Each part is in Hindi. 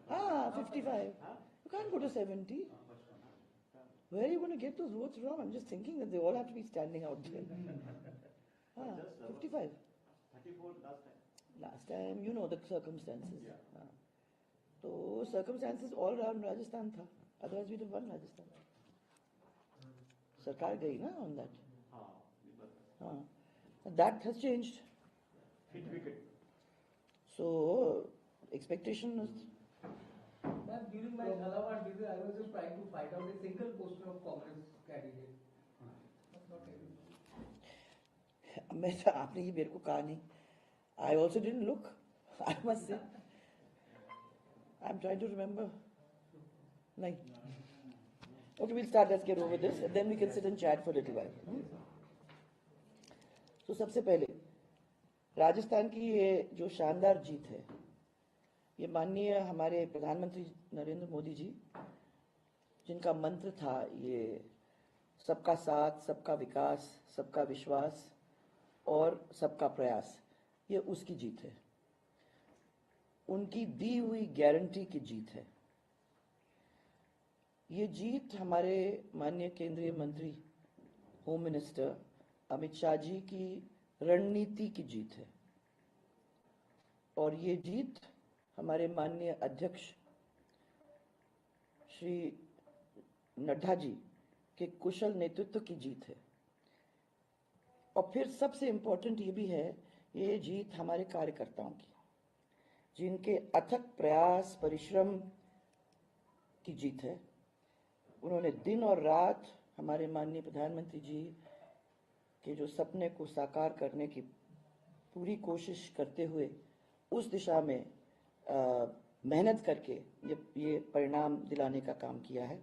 Ah, 55. You can't go to 70. Where are you going to get those votes from? I'm just thinking that they all have to be standing out there. 55. 34 last time. Last time, you know the circumstances. So circumstances all around Rajasthan tha. Otherwise we'd have won Rajasthan. Sarkar gayi na on that. That has changed. Hit wicket. So expectation is. Ma'am, during my Jhalawat visit, I was just trying to find out a single poster of Congress candidate. Not able. आपने ये मेरे को कहा नहीं. I also didn't look. I must say. I'm trying to remember. Nahi. Okay, we'll start. Let's get over this, and then we can sit and chat for a little while. So सबसे पहले राजस्थान की ये जो शानदार जीत है, ये माननीय हमारे प्रधानमंत्री नरेंद्र मोदी जी, जिनका मंत्र था ये सबका साथ, सबका विकास, सबका विश्वास और सबका प्रयास, ये उसकी जीत है. उनकी दी हुई गारंटी की जीत है. ये जीत हमारे माननीय केंद्रीय मंत्री होम मिनिस्टर अमित शाह जी की रणनीति की जीत है. और ये जीत हमारे माननीय अध्यक्ष श्री नड्डा जी के कुशल नेतृत्व की जीत है. और फिर सबसे इम्पोर्टेंट ये भी है, ये जीत हमारे कार्यकर्ताओं की, जिनके अथक प्रयास परिश्रम की जीत है. उन्होंने दिन और रात हमारे माननीय प्रधानमंत्री जी के जो सपने को साकार करने की पूरी कोशिश करते हुए उस दिशा में मेहनत करके ये परिणाम दिलाने का काम किया है.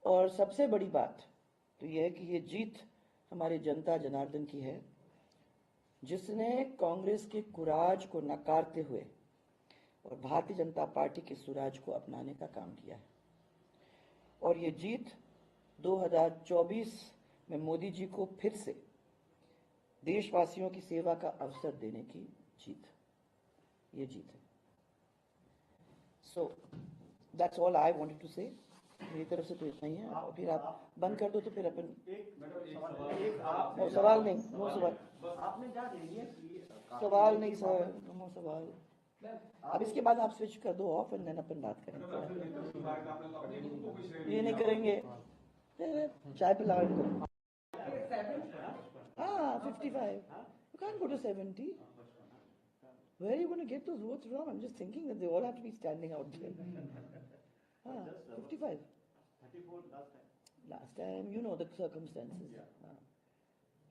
और सबसे बड़ी बात तो यह है कि ये जीत हमारे जनता जनार्दन की है, जिसने कांग्रेस के कुराज को नकारते हुए और भारतीय जनता पार्टी के सुराज को अपनाने का काम किया है. और ये जीत 2024 में मोदी जी को फिर से देशवासियों की सेवा का अवसर देने की जीत, ये जीत है. So that's all I wanted to say. मेरी तरफ से तो इतना ही है. फिर आप बंद कर दो तो फिर अपन सवाल नहीं, नो सवाल. आपने क्या कहेंगे कि सवाल नहीं सर, नो सवाल. अब इसके बाद आप स्विच कर दो ऑफ एंड देन अपन बात करेंगे. ये नहीं करेंगे. चाय पिलाओ इनको. 55. You can't go to 70. Where are you going to get those votes from? I'm just thinking that they all have to be standing out there. 55. 34 last time. Last time, you know the circumstances.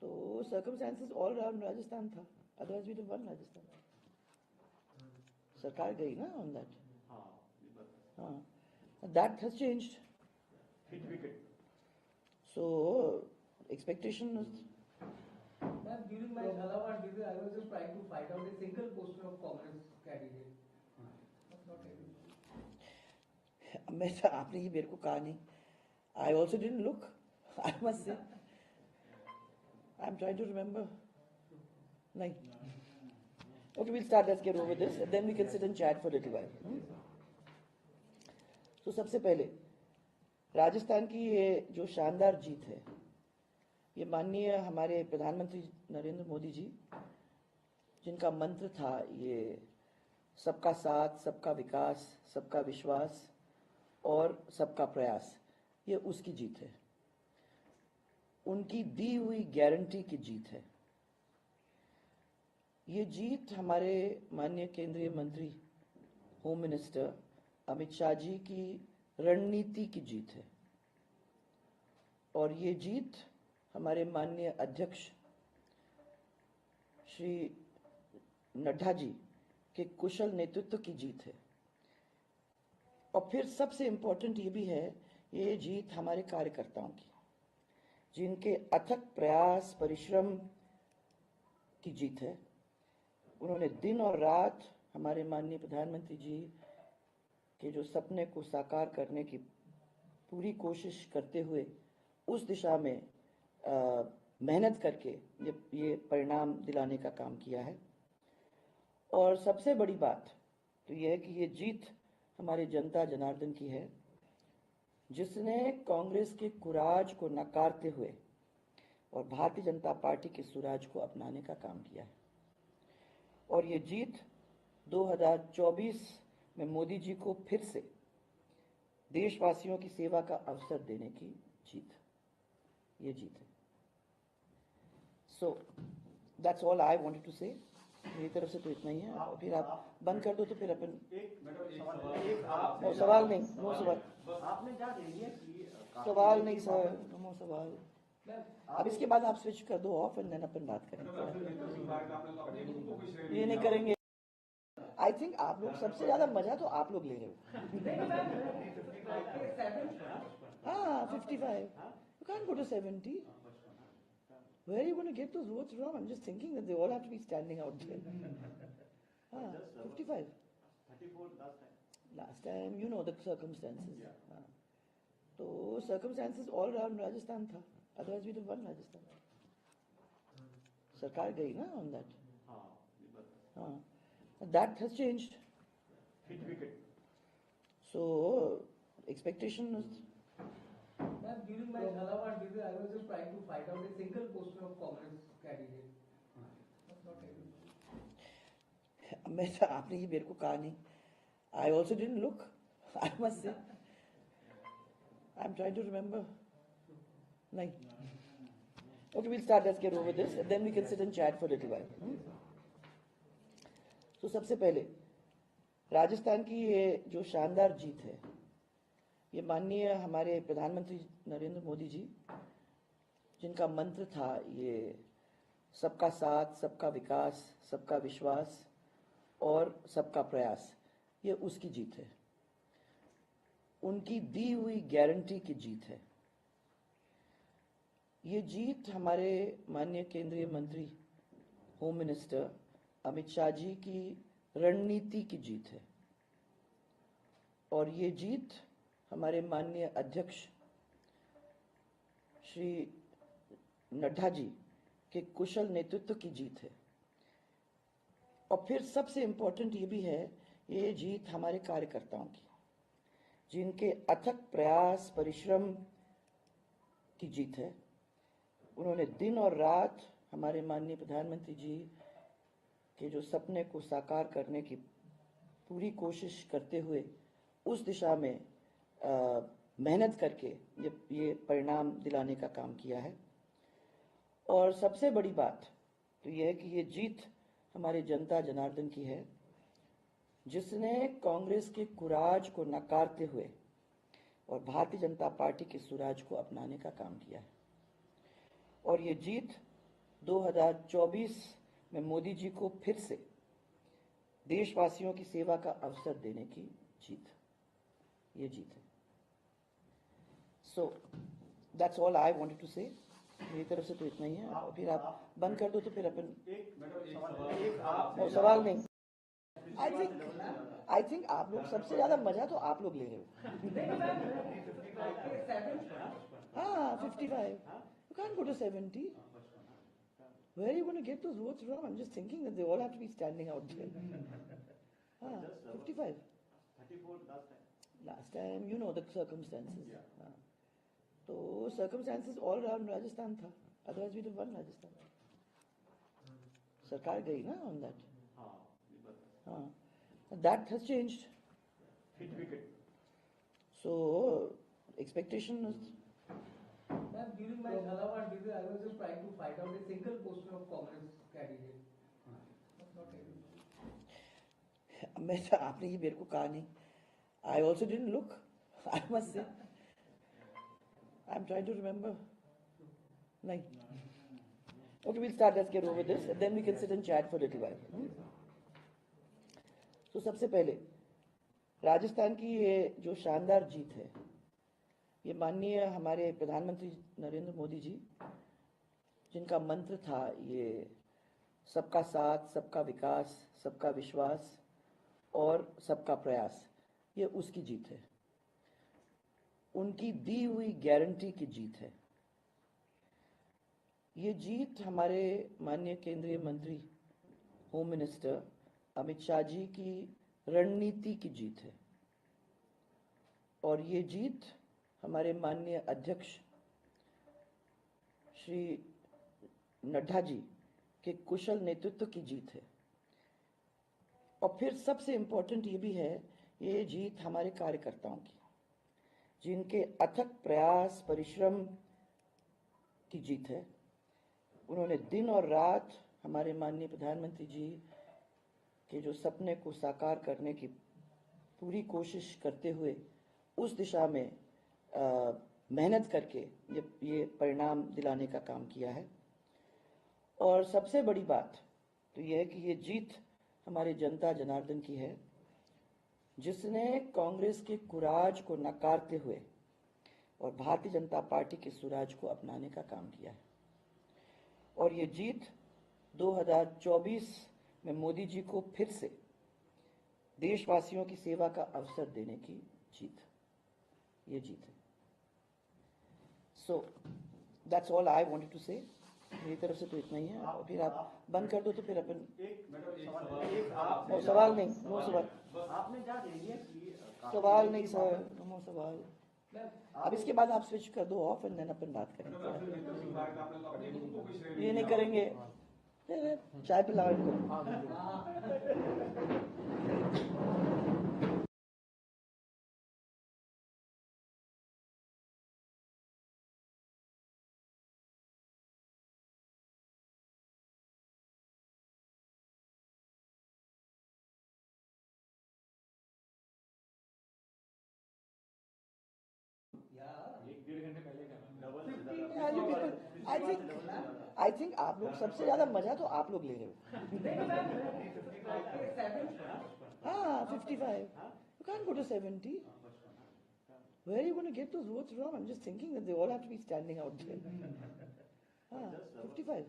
So circumstances all around Rajasthan tha. Otherwise we'd have won Rajasthan. Sarkar gayi na on that. That has changed. Hit wicket. So expectation is. Ma'am, during my Jhalawat visit, I was just trying to find out a single poster of Congress candidate. Not able. आपने ये मेरे को कहा नहीं. I also didn't look. I must say. I'm trying to remember. Nahi. Okay, we'll start. Let's get over this, and then we can sit and chat for a little while. So सबसे पहले राजस्थान की ये जो शानदार जीत है, ये माननीय हमारे प्रधानमंत्री नरेंद्र मोदी जी, जिनका मंत्र था ये सबका साथ, सबका विकास, सबका विश्वास और सबका प्रयास, ये उसकी जीत है. उनकी दी हुई गारंटी की जीत है. ये जीत हमारे माननीय केंद्रीय मंत्री होम मिनिस्टर अमित शाह जी की रणनीति की जीत है. और ये जीत हमारे माननीय अध्यक्ष श्री नड्डा जी के कुशल नेतृत्व की जीत है. और फिर सबसे इम्पोर्टेंट ये भी है, ये जीत हमारे कार्यकर्ताओं की, जिनके अथक प्रयास परिश्रम की जीत है. उन्होंने दिन और रात हमारे माननीय प्रधानमंत्री जी के जो सपने को साकार करने की पूरी कोशिश करते हुए उस दिशा में मेहनत करके ये परिणाम दिलाने का काम किया है. और सबसे बड़ी बात तो यह है कि ये जीत हमारे जनता जनार्दन की है, जिसने कांग्रेस के कुराज को नकारते हुए और भारतीय जनता पार्टी के सुराज को अपनाने का काम किया है। और ये जीत 2024 में मोदी जी को फिर से देशवासियों की सेवा का अवसर देने की जीत, ये जीत है। So that's all I wanted to say. मेरी तरफ से तो इतना ही है। फिर आप बंद कर दो तो फिर अपन सवाल नहीं, नो सवाल, आपने क्या देंगे कि सवाल नहीं सर, नो सवाल। अब इसके बाद आप स्विच कर दो ऑफ एंड देन अपन बात करेंगे। ये नहीं करेंगे। आई थिंक आप लोग सबसे ज्यादा मजा तो आप लोग ले रहे हो। हाँ 55, you can't go to 70. Where are you going to get those votes from? I'm just thinking that they all have to be standing out there. 55. 34 last time. Last time, you know the circumstances. तो circumstances all around Rajasthan था, otherwise we'd have won Rajasthan. सरकार गई ना on that. हाँ, that has changed. Hit wicket. So expectation is. During my Jhalawar visit, I was just trying to find out a single poster of Congress candidate. Not able. मैं आपने ये मेरे को कहा नहीं. I also didn't look. I must say. I'm trying to remember. नहीं. Okay, we'll start. Let's get over this, and then we can sit and chat for a little while. तो सबसे पहले राजस्थान की ये जो शानदार जीत है, ये माननीय हमारे प्रधानमंत्री नरेंद्र मोदी जी, जिनका मंत्र था ये सबका साथ, सबका विकास, सबका विश्वास और सबका प्रयास, ये उसकी जीत है, उनकी दी हुई गारंटी की जीत है। ये जीत हमारे माननीय केंद्रीय मंत्री होम मिनिस्टर अमित शाह जी की रणनीति की जीत है, और ये जीत हमारे माननीय अध्यक्ष श्री नड्डा जी के कुशल नेतृत्व की जीत है। और फिर सबसे इम्पोर्टेंट ये भी है, ये जीत हमारे कार्यकर्ताओं की, जिनके अथक प्रयास परिश्रम की जीत है। उन्होंने दिन और रात हमारे माननीय प्रधानमंत्री जी के जो सपने को साकार करने की पूरी कोशिश करते हुए उस दिशा में मेहनत करके ये परिणाम दिलाने का काम किया है। और सबसे बड़ी बात तो यह है कि ये जीत हमारे जनता जनार्दन की है, जिसने कांग्रेस के कुराज को नकारते हुए और भारतीय जनता पार्टी के सुराज को अपनाने का काम किया है। और ये जीत 2024 में मोदी जी को फिर से देशवासियों की सेवा का अवसर देने की जीत, ये जीत है। So that's all I wanted to say. मेरी तरफ से तो इतना ही है। फिर आप बंद कर दो तो फिर अपन सवाल नहीं। आई थिंक आप लोग सबसे ज्यादा मजा तो आप लोग ले रहे हो। हाँ 55, you can't go to 70. Where are you going to get those votes from? I'm just thinking that they all have to be standing out there. 55. 34 last time. Last time, you know the circumstances. तो circumstances all around Rajasthan था, otherwise we'd have won Rajasthan. सरकार गई ना on that. हाँ, that has changed. Hit wicket. So expectation is. During my Jhalawar visit, I was just trying to find out a single poster of Congress candidate. Not able. मैं आपने ये मेरे को कहा नहीं. I also didn't look. I must say. I'm trying to remember. नहीं. Okay, we'll start. Let's get over this, and then we can sit and chat for a little while. तो सबसे पहले राजस्थान की ये जो शानदार जीत है, ये माननीय हमारे प्रधानमंत्री नरेंद्र मोदी जी, जिनका मंत्र था ये सबका साथ, सबका विकास, सबका विश्वास और सबका प्रयास, ये उसकी जीत है, उनकी दी हुई गारंटी की जीत है। ये जीत हमारे माननीय केंद्रीय मंत्री होम मिनिस्टर अमित शाह जी की रणनीति की जीत है और ये जीत हमारे माननीय अध्यक्ष श्री नड्डा जी के कुशल नेतृत्व की जीत है। और फिर सबसे इम्पोर्टेंट ये भी है, ये जीत हमारे कार्यकर्ताओं की, जिनके अथक प्रयास परिश्रम की जीत है। उन्होंने दिन और रात हमारे माननीय प्रधानमंत्री जी के जो सपने को साकार करने की पूरी कोशिश करते हुए उस दिशा में मेहनत करके ये परिणाम दिलाने का काम किया है। और सबसे बड़ी बात तो यह है कि ये जीत हमारे जनता जनार्दन की है, जिसने कांग्रेस के कुराज को नकारते हुए और भारतीय जनता पार्टी के सुराज को अपनाने का काम किया है। और ये जीत 2024 में मोदी जी को फिर से देशवासियों की सेवा का अवसर देने की जीत, ये जीत है। So that's all I wanted to say. मेरी तरफ से तो इतना ही है। और फिर आप बंद कर दो तो फिर अपन सवाल नहीं, नो सवाल, आपने क्या कह दिया कि सवाल नहीं सर, नो सवाल। अब इसके बाद आप स्विच कर दो ऑफ एंड देन अपन बात करेंगे। ये नहीं करेंगे, चाय पिलाओ इनको। एक डेढ़ घंटे पहले का डबल आई थिंक आप लोग सबसे ज्यादा मजा तो आप लोग ले रहे हो। हाँ 55. You can't go to 70. Where are you going to get those votes from? I'm just thinking that they all have to be standing out there. 55.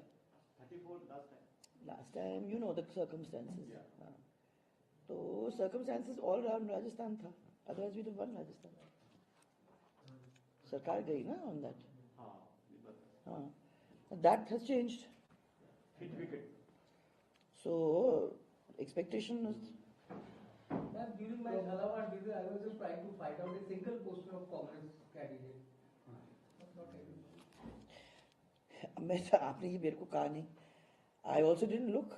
34 last time. Last time, you know the circumstances. तो circumstances all around Rajasthan था. Otherwise we'd have won Rajasthan. सरकार गई ना on that. हाँ. That has changed. Hit wicket. So expectation is. During my Jhalawar visit, I was just trying to find out a single poster of Congress candidate. Not able. मैं आपने ये मेरे को कहा नहीं. I also didn't look.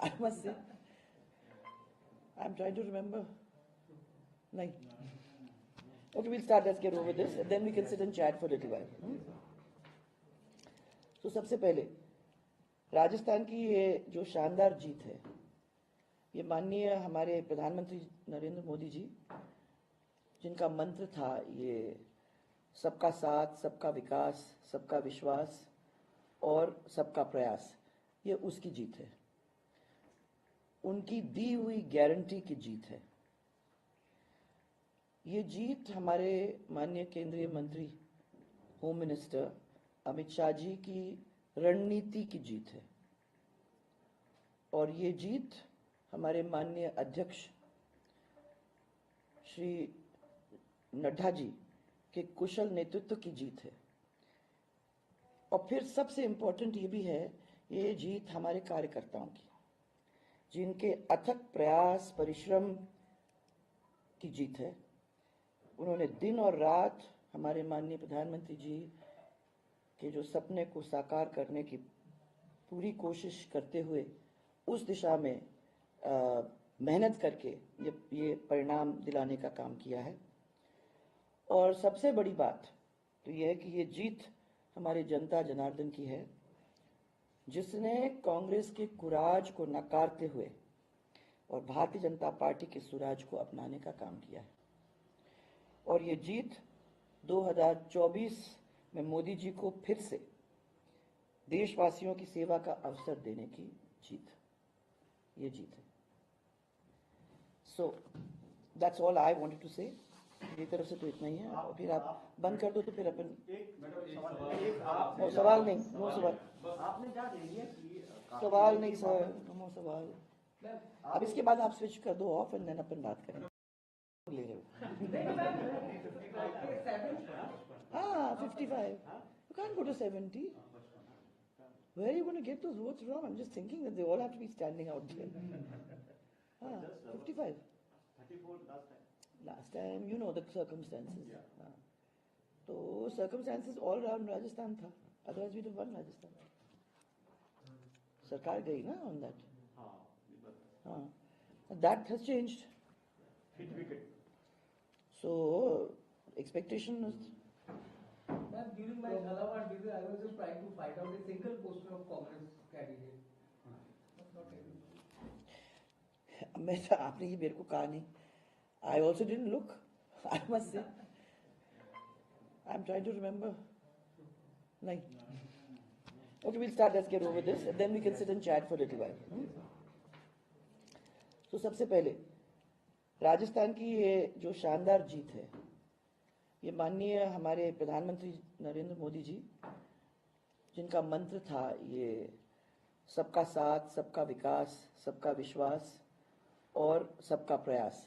I must say. I'm trying to remember. नहीं. Okay, we'll start. Let's get over this, and then we can sit and chat for a little while. So सबसे पहले राजस्थान की ये जो शानदार जीत है, ये माननीय हमारे प्रधानमंत्री नरेंद्र मोदी जी, जिनका मंत्र था ये सबका साथ, सबका विकास, सबका विश्वास और सबका प्रयास, ये उसकी जीत है। उनकी दी हुई गारंटी की जीत है। ये जीत हमारे माननीय केंद्रीय मंत्री होम मिनिस्टर अमित शाह जी की रणनीति की जीत है और ये जीत हमारे माननीय अध्यक्ष श्री नड्डा जी के कुशल नेतृत्व की जीत है। और फिर सबसे इम्पोर्टेंट ये भी है, ये जीत हमारे कार्यकर्ताओं की, जिनके अथक प्रयास परिश्रम की जीत है। उन्होंने दिन और रात हमारे माननीय प्रधानमंत्री जी के जो सपने को साकार करने की पूरी कोशिश करते हुए उस दिशा में मेहनत करके ये परिणाम दिलाने का काम किया है। और सबसे बड़ी बात तो यह है कि ये जीत हमारे जनता जनार्दन की है, जिसने कांग्रेस के कुराज को नकारते हुए और भारतीय जनता पार्टी के सुराज को अपनाने का काम किया है। और ये जीत 2024 में मोदी जी को फिर से देशवासियों की सेवा का अवसर देने की जीत, ये जीत है। So that's all I wanted to say. मेरी तरफ से तो इतना ही है। और फिर आप बंद कर दो तो फिर अपन सवाल नहीं, नो सवाल। आपने क्या कह दिया कि सवाल नहीं सर, नो सवाल। अब इसके बाद आप स्विच कर दो ऑफ एंड देन अपन बात करेंगे। ले रहे हो। हाँ 55. You can't go to 70. Where are you going to get those votes from? I'm just thinking that they all have to be standing out there. हाँ Just 55 34 last time. Last time you know the circumstances Yeah. हाँ तो सर्कमस्टेंसेस ऑल अराउंड राजस्थान था अदरवाइज वी वन राजस्थान सरकार गई ना ऑन दैट हाँ, ये बात है। हाँ that has changed Hit wicket. So expectation Ma'am, during my Jhalawat visit, I was just trying to find out a single poster of Congress candidate. But not able. मैं आपने ये मेरे को कहा नहीं I also didn't look I must say I am trying to remember नहीं okay will start let's get over this then we can sit and chat for little while तो सबसे पहले राजस्थान की ये जो शानदार जीत है ये माननीय हमारे प्रधानमंत्री नरेंद्र मोदी जी जिनका मंत्र था ये सबका साथ सबका विकास सबका विश्वास और सबका प्रयास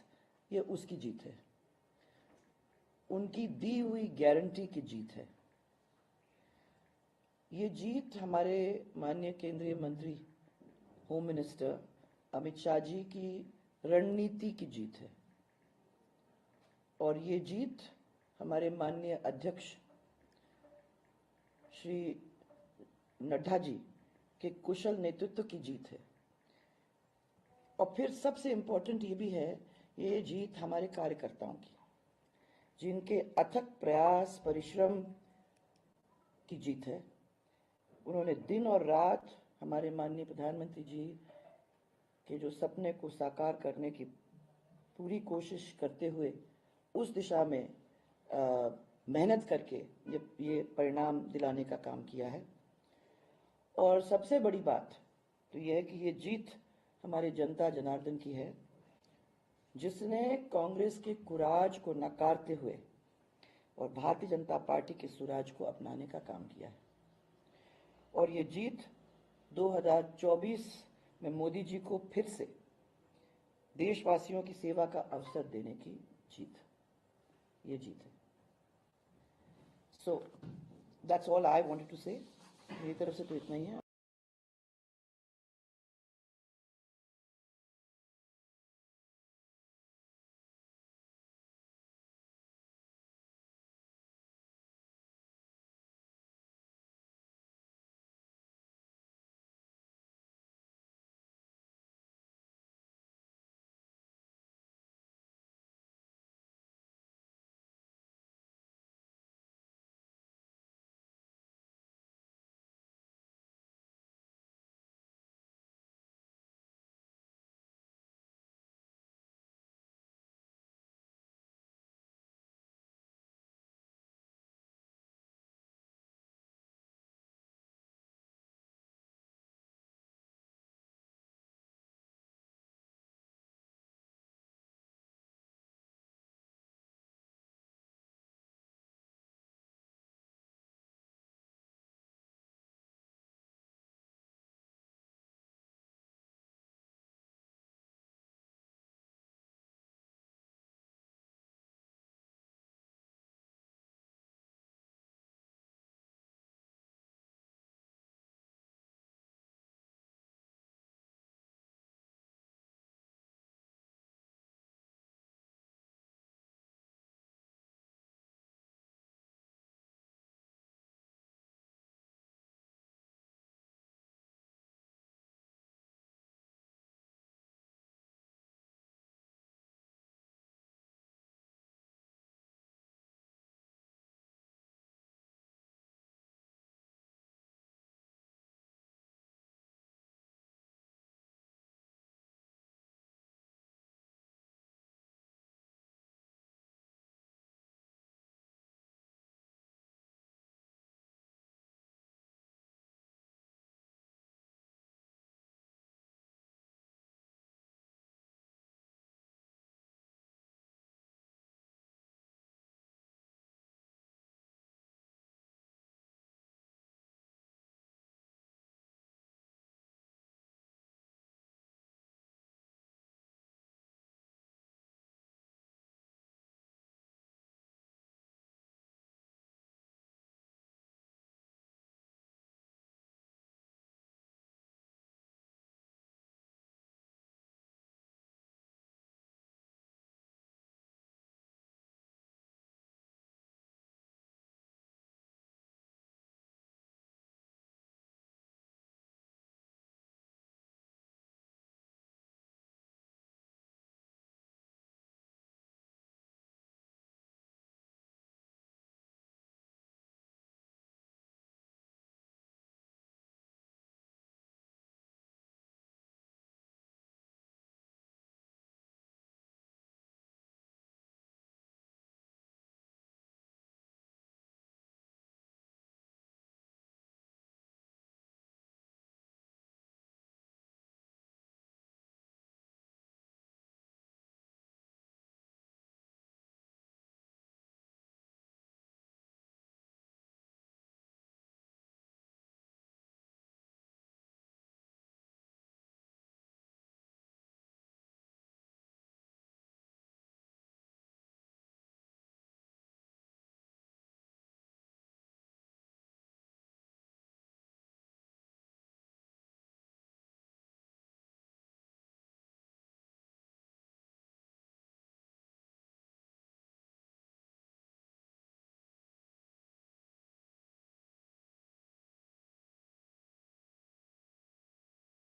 ये उसकी जीत है उनकी दी हुई गारंटी की जीत है ये जीत हमारे माननीय केंद्रीय मंत्री होम मिनिस्टर अमित शाह जी की रणनीति की जीत है और ये जीत हमारे माननीय अध्यक्ष श्री नड्डा जी के कुशल नेतृत्व की जीत है और फिर सबसे इंपॉर्टेंट ये भी है ये जीत हमारे कार्यकर्ताओं की जिनके अथक प्रयास परिश्रम की जीत है उन्होंने दिन और रात हमारे माननीय प्रधानमंत्री जी के जो सपने को साकार करने की पूरी कोशिश करते हुए उस दिशा में मेहनत करके ये परिणाम दिलाने का काम किया है और सबसे बड़ी बात तो यह है कि ये जीत हमारे जनता जनार्दन की है जिसने कांग्रेस के कुराज को नकारते हुए और भारतीय जनता पार्टी के सुराज को अपनाने का काम किया है और ये जीत 2024 में मोदी जी को फिर से देशवासियों की सेवा का अवसर देने की जीत ये जीत है so that's all I wanted to say मेरी तरफ से तो इतना ही है